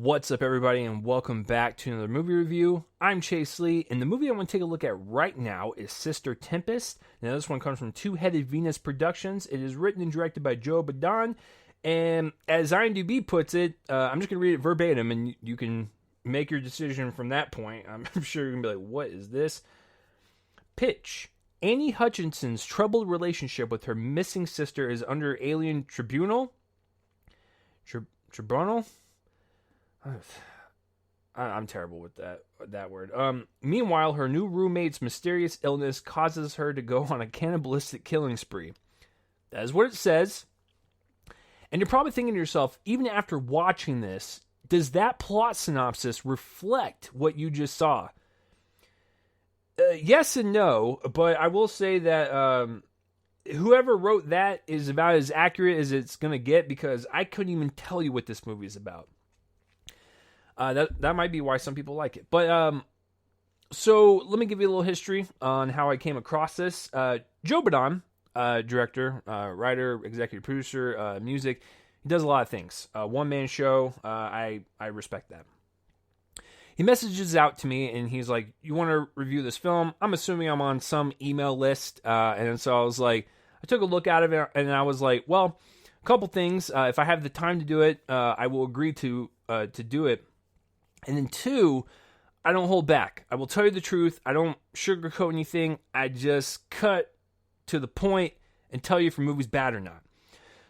What's up, everybody, and welcome back to another movie review. I'm Chase Lee, and the movie I want to take a look at right now is Sister Tempest. Now, this one comes from Two-Headed Venus Productions. It is written and directed by Joe Badon, and as IMDb puts it, I'm just going to read it verbatim, and you can make your decision from that point. I'm sure you're going to be like, what is this? Pitch. Annie Hutchinson's troubled relationship with her missing sister is under alien tribunal? Tribunal? I'm terrible with that word. Meanwhile, her new roommate's mysterious illness causes her to go on a cannibalistic killing spree. That is what it says. And you're probably thinking to yourself, even after watching this, does that plot synopsis reflect what you just saw? Yes and no, but I will say that whoever wrote that is about as accurate as it's going to get, because I couldn't even tell you what this movie is about. That might be why some people like it. But so let me give you a little history on how I came across this. Joe Badon, director, writer, executive producer, music. He does a lot of things. One-man show. I respect that. He messages out to me and he's like, you want to review this film? I'm assuming I'm on some email list. And so I was like, I took a look at it and I was like, well, a couple things. If I have the time to do it, I will agree to do it. And then two, I don't hold back. I will tell you the truth. I don't sugarcoat anything. I just cut to the point and tell you if a movie's bad or not.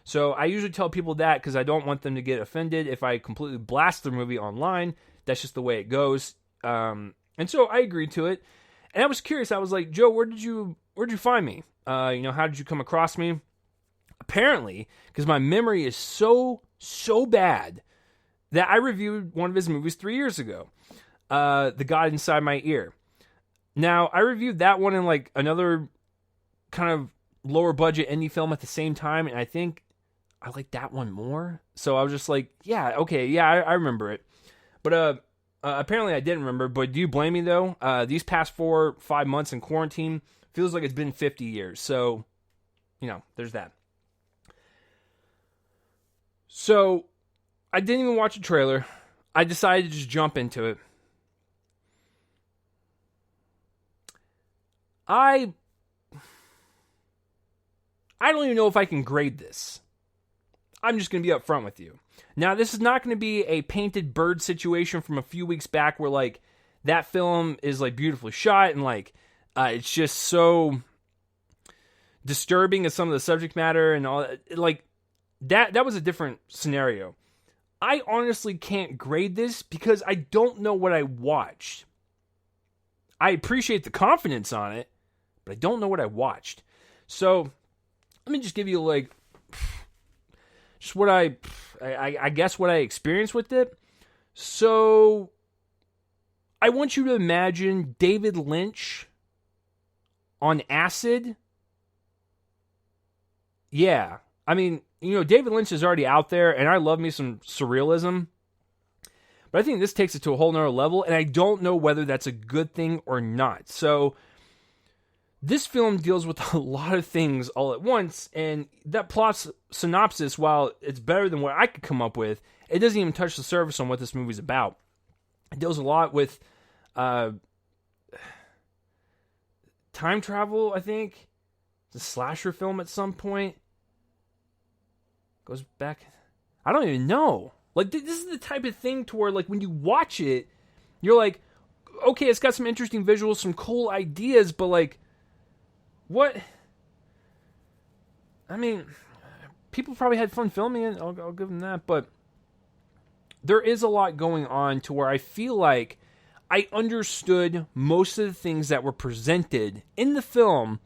So I usually tell people that because I don't want them to get offended if I completely blast the movie online. That's just the way it goes. And so I agreed to it. And I was curious. I was like, Joe, where'd you find me? How did you come across me? Apparently, because my memory is so bad, that I reviewed one of his movies 3 years ago, The God Inside My Ear. Now, I reviewed that one in like another kind of lower budget indie film at the same time, and I think I like that one more. So I was just like, yeah, okay, yeah, I remember it. But apparently I didn't remember, but do you blame me though? These past 4 or 5 months in quarantine feels like it's been 50 years. So, there's that. So I didn't even watch a trailer. I decided to just jump into it. I don't even know if I can grade this. I'm just going to be upfront with you. Now, this is not going to be a Painted Bird situation from a few weeks back where, like, that film is, like, beautifully shot and, like, it's just so disturbing as some of the subject matter and all that. Like, that was a different scenario. I honestly can't grade this because I don't know what I watched. I appreciate the confidence on it, but I don't know what I watched. So, let me just give you, like, just what I guess what I experienced with it. So, I want you to imagine David Lynch on acid. Yeah, I mean, David Lynch is already out there, and I love me some surrealism. But I think this takes it to a whole nother level, and I don't know whether that's a good thing or not. So, this film deals with a lot of things all at once, and that plot synopsis, while it's better than what I could come up with, it doesn't even touch the surface on what this movie's about. It deals a lot with time travel, I think. It's a slasher film at some point. Goes back. I don't even know. Like, this is the type of thing to where, like, when you watch it, you're like, okay, it's got some interesting visuals, some cool ideas, but, like, what? I mean, people probably had fun filming it. I'll give them that. But there is a lot going on to where I feel like I understood most of the things that were presented in the film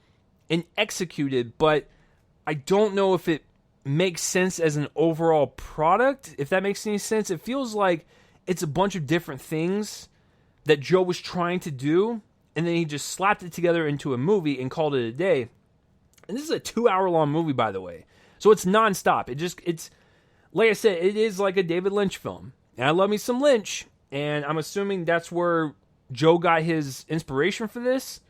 and executed, but I don't know if it makes sense as an overall product, if that makes any sense. It feels like it's a bunch of different things that Joe was trying to do, and then he just slapped it together into a movie and called it a day. And this is a 2-hour-long movie, by the way. So it's nonstop. It's like I said, it is like a David Lynch film. And I love me some Lynch, and I'm assuming that's where Joe got his inspiration for this.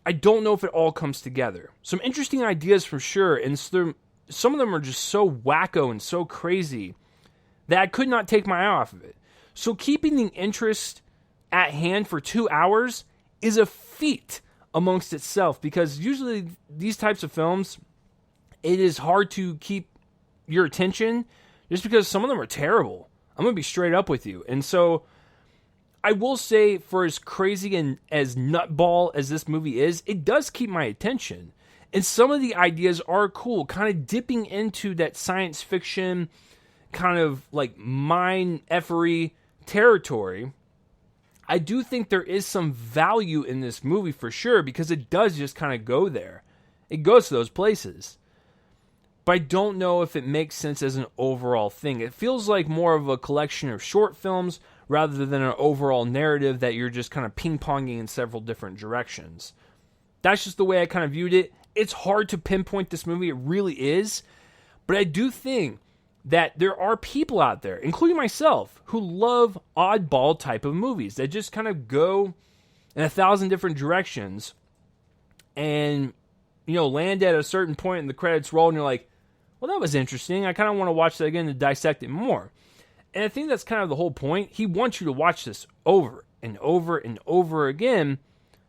I don't know if it all comes together. Some interesting ideas for sure, and some of them are just so wacko and so crazy that I could not take my eye off of it. So keeping the interest at hand for 2 hours is a feat amongst itself, because usually these types of films, it is hard to keep your attention just because some of them are terrible. I'm going to be straight up with you. And so I will say, for as crazy and as nutball as this movie is, it does keep my attention. And some of the ideas are cool, kind of dipping into that science fiction, kind of like mind-effery territory. I do think there is some value in this movie for sure, because it does just kind of go there. It goes to those places. But I don't know if it makes sense as an overall thing. It feels like more of a collection of short films rather than an overall narrative that you're just kind of ping-ponging in several different directions. That's just the way I kind of viewed it. It's hard to pinpoint this movie. It really is. But I do think that there are people out there, including myself, who love oddball type of movies that just kind of go in 1,000 different directions and, land at a certain point in the credits roll and you're like, well, that was interesting. I kind of want to watch that again to dissect it more. And I think that's kind of the whole point. He wants you to watch this over and over and over again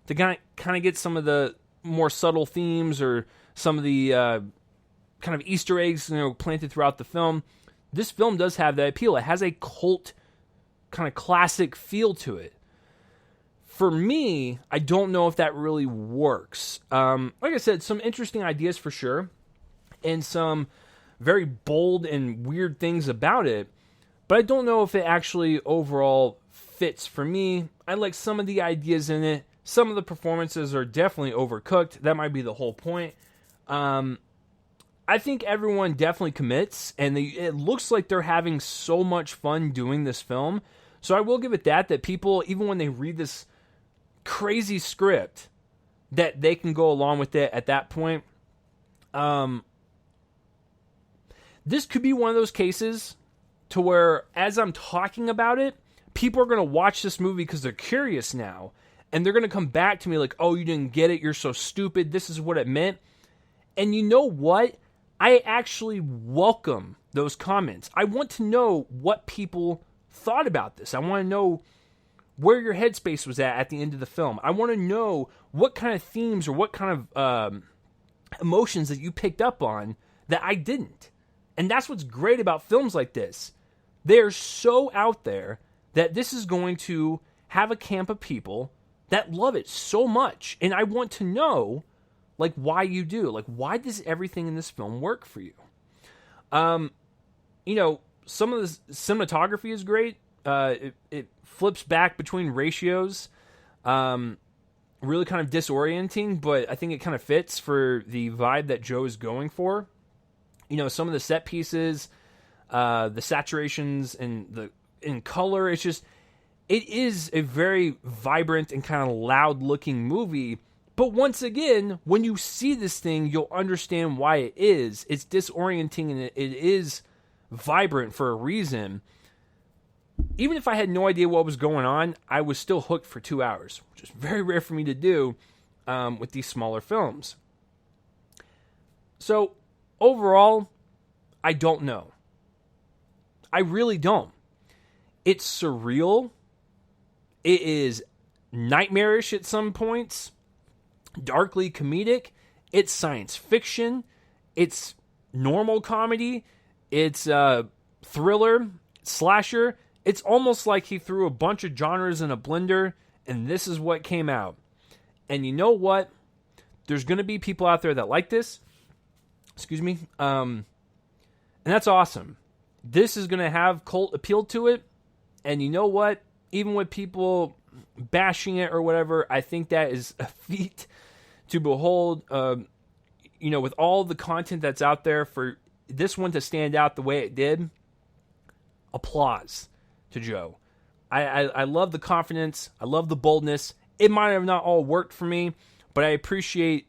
to kind of get some of the more subtle themes or some of the kind of Easter eggs, planted throughout the film. This film does have that appeal. It has a cult kind of classic feel to it. For me, I don't know if that really works. Like I said, some interesting ideas for sure, and some very bold and weird things about it, but I don't know if it actually overall fits for me. I like some of the ideas in it. Some of the performances are definitely overcooked. That might be the whole point. I think everyone definitely commits, and it looks like they're having so much fun doing this film. So I will give it that people, even when they read this crazy script, that they can go along with it at that point. This could be one of those cases to where, as I'm talking about it, people are going to watch this movie because they're curious now. And they're going to come back to me like, oh, you didn't get it. You're so stupid. This is what it meant. And you know what? I actually welcome those comments. I want to know what people thought about this. I want to know where your headspace was at the end of the film. I want to know what kind of themes or what kind of emotions that you picked up on that I didn't. And that's what's great about films like this. They're so out there that this is going to have a camp of people that love it so much. And I want to know, why you do. Why does everything in this film work for you? Some of the cinematography is great. It flips back between ratios. Really kind of disorienting, but I think it kind of fits for the vibe that Joe is going for. Some of the set pieces, the saturations and in color, it is a very vibrant and kind of loud looking movie. But once again, when you see this thing, you'll understand why it is. It's disorienting and it is vibrant for a reason. Even if I had no idea what was going on, I was still hooked for 2 hours, which is very rare for me to do with these smaller films. So, overall, I don't know. I really don't. It's surreal. It is nightmarish at some points. Darkly comedic. It's science fiction. It's normal comedy. It's thriller, slasher. It's almost like he threw a bunch of genres in a blender, and this is what came out. And you know what? There's going to be people out there that like this. Excuse me. And that's awesome. This is going to have cult appeal to it. And you know what? Even with people bashing it or whatever, I think that is a feat to behold. With all the content that's out there, for this one to stand out the way it did, applause to Joe. I love the confidence. I love the boldness. It might have not all worked for me, but I appreciate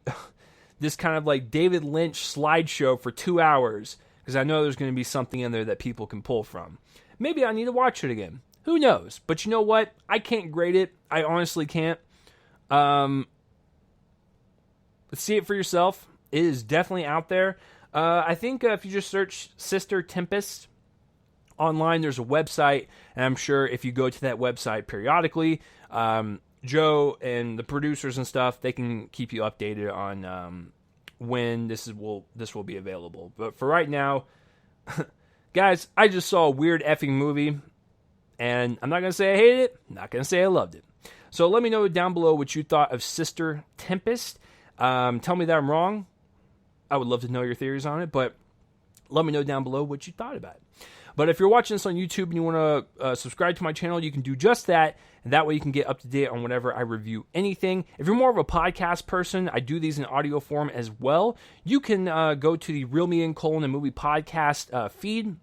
this kind of like David Lynch slideshow for 2 hours, because I know there's going to be something in there that people can pull from. Maybe I need to watch it again. Who knows? But you know what? I can't grade it. I honestly can't. See it for yourself. It is definitely out there. I think if you just search Sister Tempest online. There's a website, and I'm sure if you go to that website periodically, Joe and the producers and stuff, they can keep you updated on when this will be available. But for right now, guys, I just saw a weird effing movie, and I'm not going to say I hated it, I'm not going to say I loved it. So let me know down below what you thought of Sister Tempest. Tell me that I'm wrong. I would love to know your theories on it, but let me know down below what you thought about it. But if you're watching this on YouTube and you want to subscribe to my channel, you can do just that. And that way you can get up to date on whenever I review anything. If you're more of a podcast person, I do these in audio form as well. You can go to the Real Me and Colon and Movie podcast feed,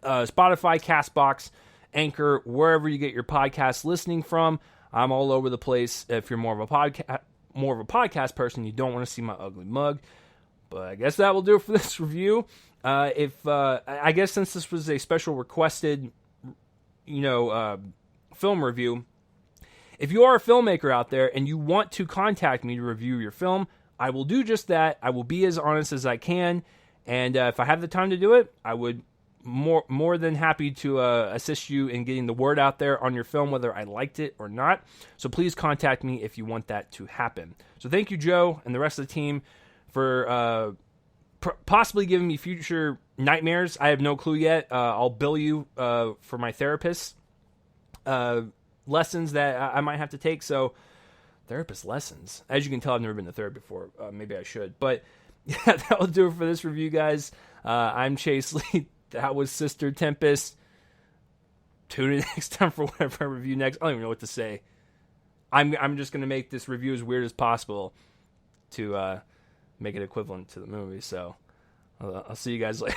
Spotify, Castbox, Anchor, wherever you get your podcast listening from. I'm all over the place. If you're more of a podcast person, you don't want to see my ugly mug. But I guess that will do it for this review. I guess since this was a special requested, film review, if you are a filmmaker out there and you want to contact me to review your film, I will do just that. I will be as honest as I can, and if I have the time to do it, I would more than happy to assist you in getting the word out there on your film, whether I liked it or not. So please contact me if you want that to happen. So thank you, Joe, and the rest of the team for possibly giving me future nightmares. I have no clue yet. I'll bill you for my therapist lessons that I might have to take. So therapist lessons. As you can tell, I've never been to therapy before. Maybe I should. But yeah, that will do it for this review, guys. I'm Chase Lee. That was Sister Tempest. Tune in next time for whatever I review next. I don't even know what to say. I'm just going to make this review as weird as possible to make it equivalent to the movie. So I'll see you guys later.